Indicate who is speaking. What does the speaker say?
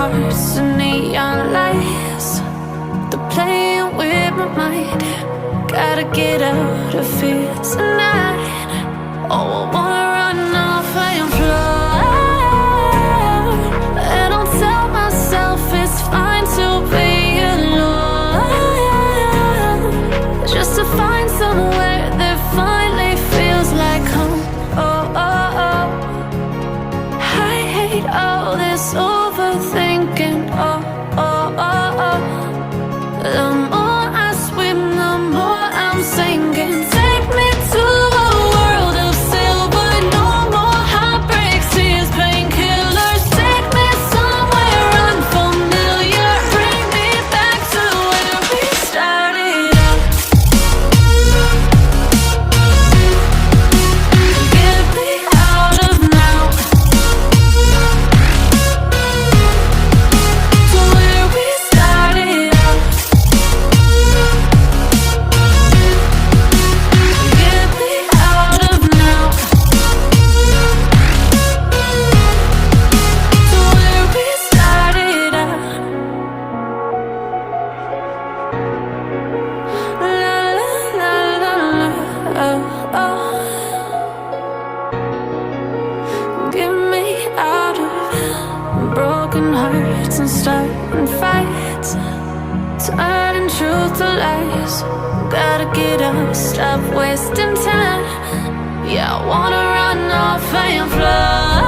Speaker 1: hearts and neon lights. They're playing with my mind. Gotta get out of here tonight. Oh, I wanna run off and fly. And I'll tell myself it's fine to be alone, just to find somewhere that finally feels like home. Oh, oh, oh. I hate all this overthinking. Oh, oh, oh, oh. The more I swim, the more I'm sinking. Take me to a world of silver. No more heartbreaks, tears, painkillers. Take me somewhere unfamiliar. Bring me back to where we started out. Get me out of now, to where we started out. Get me out of now, to where we started out. La la la la la, oh, oh. Get me out of broken hearts and starting fights, turning truth to lies. Gotta get up, stop wasting time. Yeah, I wanna run off and fly.